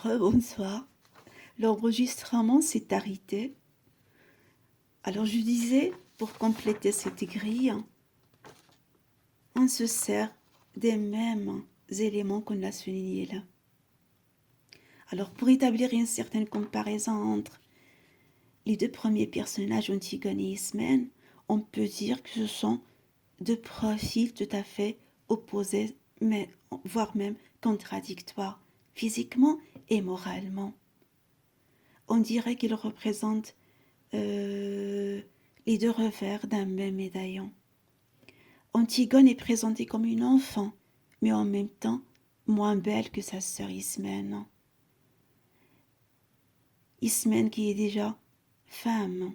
Rebonsoir. L'enregistrement s'est arrêté. Alors je disais, pour compléter cette grille, on se sert des mêmes éléments qu'on a soulignés là. Alors pour établir une certaine comparaison entre les deux premiers personnages, Antigone et Ismène, on peut dire que ce sont deux profils tout à fait opposés, mais voire même contradictoires, physiquement et moralement. On dirait qu'ils représentent les deux revers d'un même médaillon. Antigone est présentée comme une enfant, mais en même temps moins belle que sa sœur Ismène. Ismène qui est déjà femme.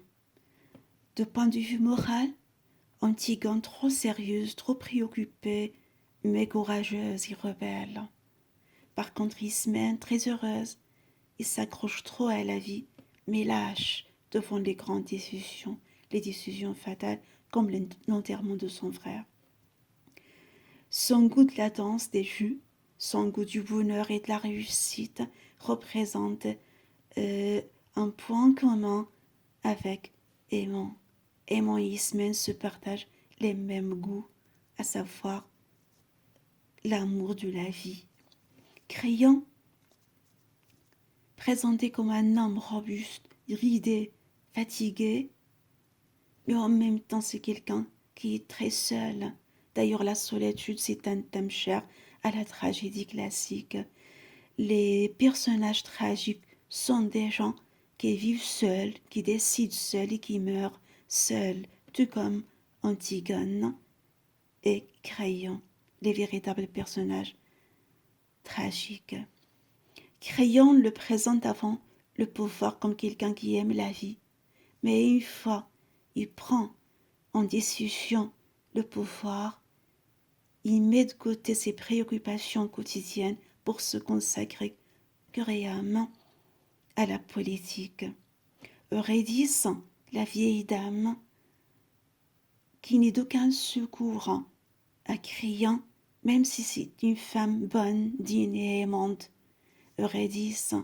De point de vue moral, Antigone trop sérieuse, trop préoccupée, mais courageuse et rebelle. Par contre, Ismène très heureuse, il s'accroche trop à la vie, mais lâche devant les grandes décisions, les décisions fatales, comme l'enterrement de son frère. Son goût de la danse des jeux, son goût du bonheur et de la réussite représente un point commun avec Aimant. Aimant et Ismène se partagent les mêmes goûts, à savoir l'amour de la vie. Créon, présenté comme un homme robuste, ridé, fatigué, mais en même temps c'est quelqu'un qui est très seul. D'ailleurs, la solitude, c'est un thème cher à la tragédie classique. Les personnages tragiques sont des gens qui vivent seuls, qui décident seuls et qui meurent seuls, tout comme Antigone et Créon, les véritables personnages tragiques. Créon le présente avant le pouvoir comme quelqu'un qui aime la vie, mais une fois il prend en décision le pouvoir, il met de côté ses préoccupations quotidiennes pour se consacrer réellement à la politique. Eurydice, la vieille dame, qui n'est d'aucun secours à Créon, même si c'est une femme bonne, digne et aimante, Eurydice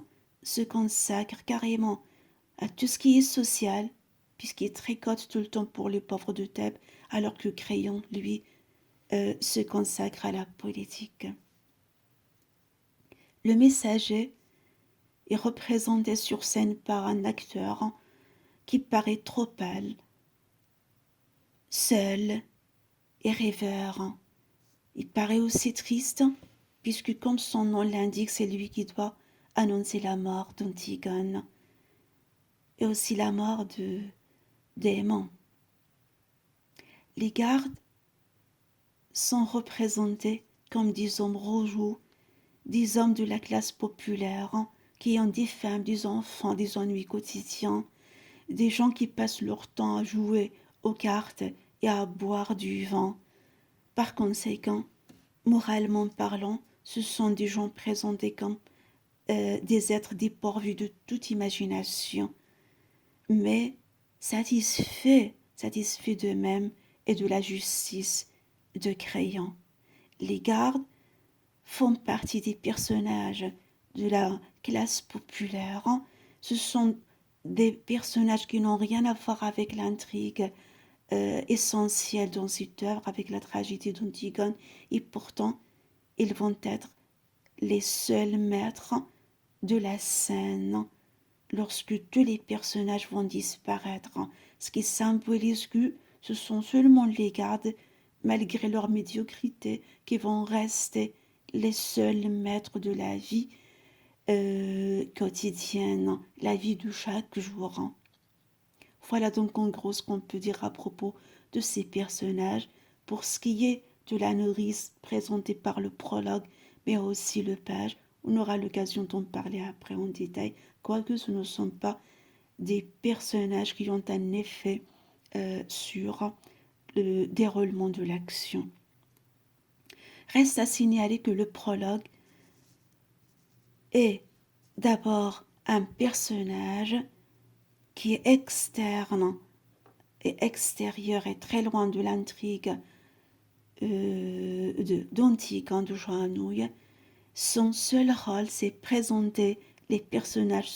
se consacre carrément à tout ce qui est social, puisqu'il tricote tout le temps pour les pauvres de Thèbes, alors que Créon, lui, se consacre à la politique. Le messager est représenté sur scène par un acteur qui paraît trop pâle, seul et rêveur. Il paraît aussi triste, puisque comme son nom l'indique, c'est lui qui doit annoncer la mort d'Antigone et aussi la mort d'Aimant. Les gardes sont représentés comme des hommes roux, des hommes de la classe populaire qui ont des femmes, des enfants, des ennuis quotidiens, des gens qui passent leur temps à jouer aux cartes et à boire du vin. Par conséquent, moralement parlant, ce sont des gens présentés comme des êtres dépourvus de toute imagination, mais satisfaits d'eux-mêmes et de la justice de Créon. Les gardes font partie des personnages de la classe populaire. Ce sont des personnages qui n'ont rien à voir avec l'intrigue essentielle dans cette œuvre, avec la tragédie d'Antigone, et pourtant, ils vont être les seuls maîtres de la scène lorsque tous les personnages vont disparaître, ce qui symbolise que ce sont seulement les gardes, malgré leur médiocrité, qui vont rester les seuls maîtres de la vie quotidienne, la vie de chaque jour. Voilà donc en gros ce qu'on peut dire à propos de ces personnages. Pour ce qui est de la nourrice présentée par le prologue, mais aussi le page, on aura l'occasion d'en parler après en détail, quoique ce ne sont pas des personnages qui ont un effet sur le déroulement de l'action. Reste à signaler que le prologue est d'abord un personnage qui est externe et extérieur et très loin de l'intrigue d'Antigone de Joanouille. Son seul rôle, c'est présenter les personnages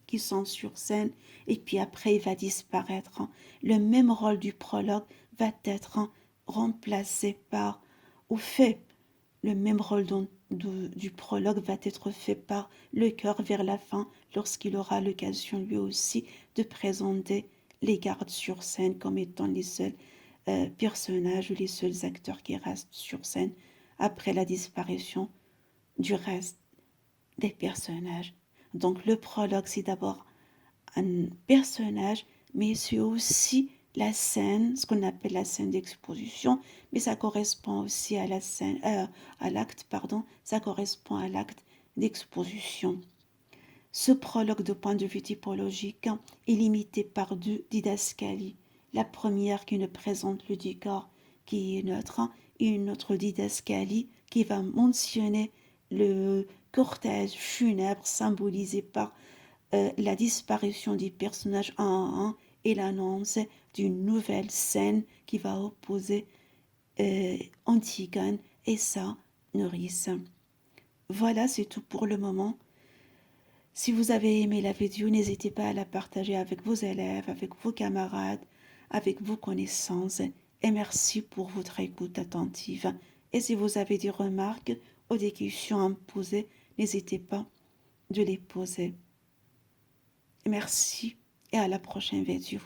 qui sont sur scène, et puis après il va disparaître. Le même rôle du prologue va être remplacé par, ou fait, le même rôle du prologue va être fait par le chœur vers la fin, lorsqu'il aura l'occasion lui aussi de présenter les gardes sur scène comme étant les seuls personnages ou les seuls acteurs qui restent sur scène après la disparition du reste des personnages. Donc le prologue, c'est d'abord un personnage, mais c'est aussi la scène, ce qu'on appelle la scène d'exposition, mais ça correspond aussi à la scène, à l'acte, pardon, ça correspond à l'acte d'exposition. Ce prologue de point de vue typologique est limité par deux didascalies. La première qui nous présente le décor qui est neutre et une autre didascalie qui va mentionner le cortège funèbre symbolisé par la disparition des personnages un à un et l'annonce d'une nouvelle scène qui va opposer Antigone et sa nourrice. Voilà, c'est tout pour le moment. Si vous avez aimé la vidéo, n'hésitez pas à la partager avec vos élèves, avec vos camarades, avec vos connaissances. Et merci pour votre écoute attentive. Et si vous avez des remarques ou des questions à me poser, n'hésitez pas de les poser. Merci et à la prochaine vidéo.